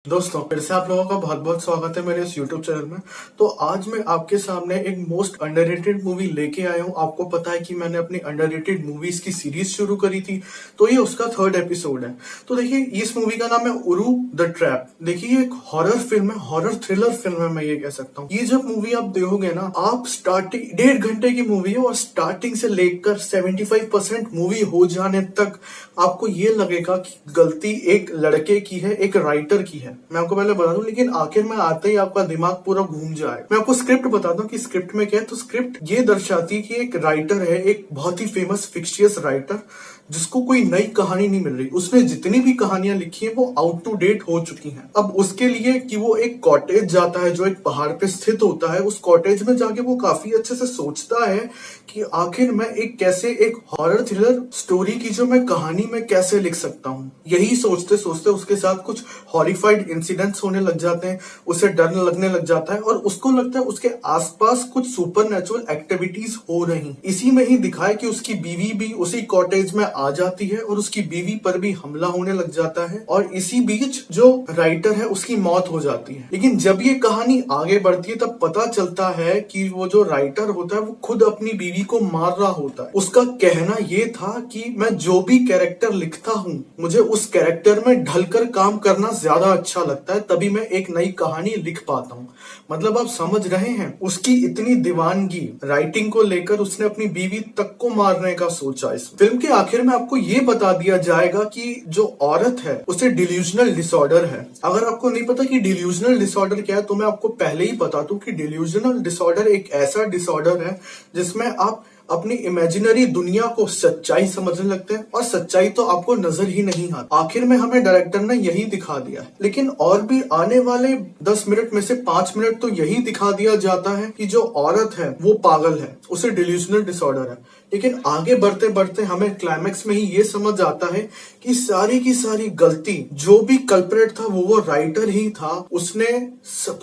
दोस्तों फिर से आप लोगों का बहुत बहुत स्वागत है मेरे इस YouTube चैनल में। तो आज मैं आपके सामने एक मोस्ट अंडररेटेड मूवी लेके आया हूँ। आपको पता है कि मैंने अपनी अंडररेटेड मूवीज की सीरीज शुरू करी थी, तो ये उसका 3rd एपिसोड है। तो देखिए, इस मूवी का नाम है उरू द ट्रैप। देखिए, ये एक हॉरर फिल्म है, हॉरर थ्रिलर फिल्म है, मैं ये कह सकता हूँ। ये जब मूवी आप देखोगे ना, आप स्टार्टिंग 1.5 घंटे की मूवी है और स्टार्टिंग से लेकर 75% मूवी हो जाने तक आपको ये लगेगा कि गलती एक लड़के की है, एक राइटर की है। मैं आपको पहले बता दूं, लेकिन आखिर में आते ही आपका दिमाग पूरा घूम जाए। मैं आपको स्क्रिप्ट बताता हूँ कि स्क्रिप्ट में क्या है। तो स्क्रिप्ट ये दर्शाती है कि एक राइटर है, एक बहुत ही फेमस फिक्शियस राइटर, जिसको कोई नई कहानी नहीं मिल रही। उसने जितनी भी कहानियां लिखी है वो आउट टू डेट हो चुकी हैं। अब उसके लिए कि वो एक कॉटेज जाता है जो एक पहाड़ पे स्थित होता है। उस कॉटेज में जाके वो काफी अच्छे से सोचता है कि आखिर मैं एक हॉरर थ्रिलर स्टोरी की जो मैं कहानी में कैसे लिख सकता हूँ। यही सोचते सोचते उसके साथ कुछ हॉरिफाइड इंसिडेंट्स होने लग जाते हैं। उसे डर लगने लग जाता है और उसको लगता है उसके आसपास कुछ सुपरनेचुरल एक्टिविटीज हो रही। इसी में ही दिखाया कि उसकी बीवी भी उसी कॉटेज में आ जाती है और उसकी बीवी पर भी हमला होने लग जाता है और इसी बीच जो राइटर है उसकी मौत हो जाती है। लेकिन जब ये कहानी आगे बढ़ती है तब पता चलता है कि वो जो राइटर होता है वो खुद अपनी बीवी को मार रहा होता है। उसका कहना ये था कि मैं जो भी कैरेक्टर लिखता हूँ, मुझे उस कैरेक्टर में ढलकर काम करना ज्यादा अच्छा लगता है, तभी मैं एक नई कहानी लिख पाता हूँ। मतलब आप समझ रहे हैं, उसकी इतनी दीवानगी राइटिंग को लेकर उसने अपनी बीवी तक को मारने का सोचा। इस फिल्म के आखिर में आपको ये बता दिया जाएगा कि जो औरत है उसे डिल्यूजनल डिसऑर्डर है। अगर आपको नहीं पता कि डिल्यूजनल डिसऑर्डर क्या है, तो मैं आपको पहले ही बता दूं कि डिल्यूजनल डिसऑर्डर एक ऐसा डिसऑर्डर है जिसमें आप अपनी इमेजिनरी दुनिया को सच्चाई समझने लगते हैं और सच्चाई तो आपको नजर ही नहीं आती। आखिर में हमें डायरेक्टर ने यही दिखा दिया है। लेकिन और भी आने वाले 10 मिनट में से 5 मिनट तो यही दिखा दिया जाता है कि जो औरत है वो पागल है, उसे डिल्यूजनल डिसऑर्डर है। लेकिन आगे बढ़ते बढ़ते हमें क्लाइमेक्स में ही ये समझ आता है कि सारी की सारी गलती, जो भी कल्प्रेट था वो राइटर ही था। उसने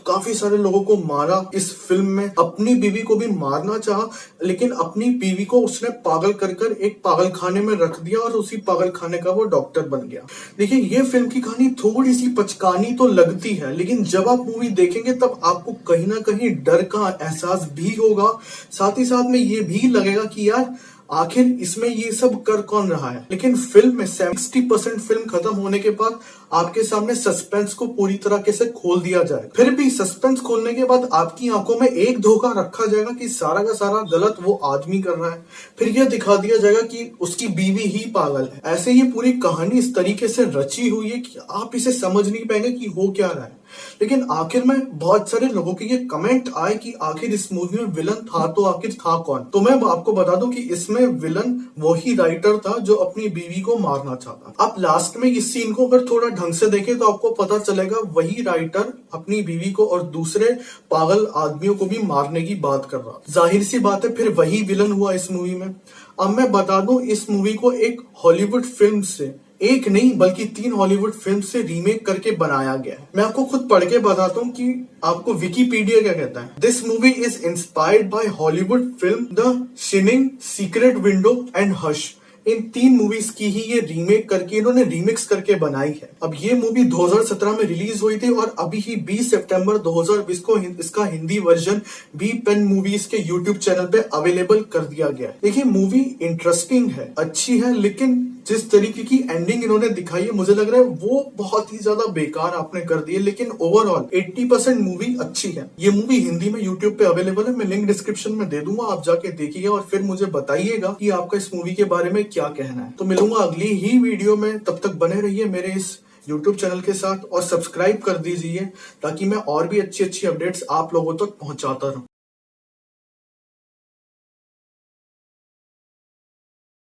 काफी सारे लोगों को मारा इस फिल्म में, अपनी बीवी को भी मारना चाहा, लेकिन अपनी बीवी को उसने पागल कर एक पागल खाने में रख दिया और उसी पागल खाने का वो डॉक्टर बन गया। देखिए, ये फिल्म की कहानी थोड़ी सी पचकानी तो लगती है, लेकिन जब आप मूवी देखेंगे तब आपको कहीं ना कहीं डर का एहसास भी होगा। साथ ही साथ में ये भी लगेगा कि यार आखिर इसमें ये सब कर कौन रहा है। लेकिन फिल्म में 60% फिल्म खत्म होने के बाद आपके सामने सस्पेंस को पूरी तरह से खोल दिया जाएगा। फिर भी सस्पेंस खोलने के बाद आपकी आंखों में एक धोखा रखा जाएगा कि सारा का सारा गलत वो आदमी कर रहा है। फिर यह दिखा दिया जाएगा कि उसकी बीवी ही पागल है। ऐसे ये पूरी कहानी इस तरीके से रची हुई है कि आप इसे समझ नहीं पाएंगे कि हो क्या रहा है। लेकिन आखिर में बहुत सारे लोगों के ये कमेंट आए कि आखिर इस मूवी में विलन था तो आखिर था कौन। तो मैं आपको बता दूं कि इसमें विलन वही राइटर था जो अपनी बीवी को मारना चाहता। आप लास्ट में इस सीन को अगर थोड़ा ढंग से देखें तो आपको पता चलेगा वही राइटर अपनी बीवी को और दूसरे पागल आदमियों को भी मारने की बात कर रहा। जाहिर सी बात है फिर वही विलन हुआ इस मूवी में। अब मैं बता दूं, इस मूवी को एक हॉलीवुड फिल्म से, एक नहीं बल्कि 3 हॉलीवुड फिल्म से रीमेक करके बनाया गया है। मैं आपको खुद पढ़ के बताता हूँ कि आपको विकिपीडिया क्या कहता है। This movie is inspired by Hollywood film The Shining, Secret Window and Hush. इन 3 मूवीज की ही ये रीमेक करके इन्होंने रीमिक्स करके बनाई है। अब ये मूवी 2017 में रिलीज हुई थी और अभी ही 20 सितंबर 2020 को इसका Hindi version B Pen Movies के यूट्यूब चैनल पे अवेलेबल कर दिया गया है। देखिए, मूवी इंटरेस्टिंग है, अच्छी है, लेकिन जिस तरीके की एंडिंग इन्होंने दिखाई है मुझे लग रहा है वो बहुत ही ज्यादा बेकार आपने कर दी है। लेकिन ओवरऑल 80% मूवी अच्छी है। ये मूवी हिंदी में यूट्यूब पे अवेलेबल है, मैं लिंक डिस्क्रिप्शन में दे दूंगा, आप जाके देखिएगा और फिर मुझे बताइएगा कि आपका इस मूवी के बारे में क्या कहना है। तो मिलूंगा अगली ही वीडियो में, तब तक बने रहिए मेरे इस यूट्यूब चैनल के साथ और सब्सक्राइब कर दीजिए ताकि मैं और भी अच्छी अच्छी अपडेट्स आप लोगों तक पहुंचाता रहूं।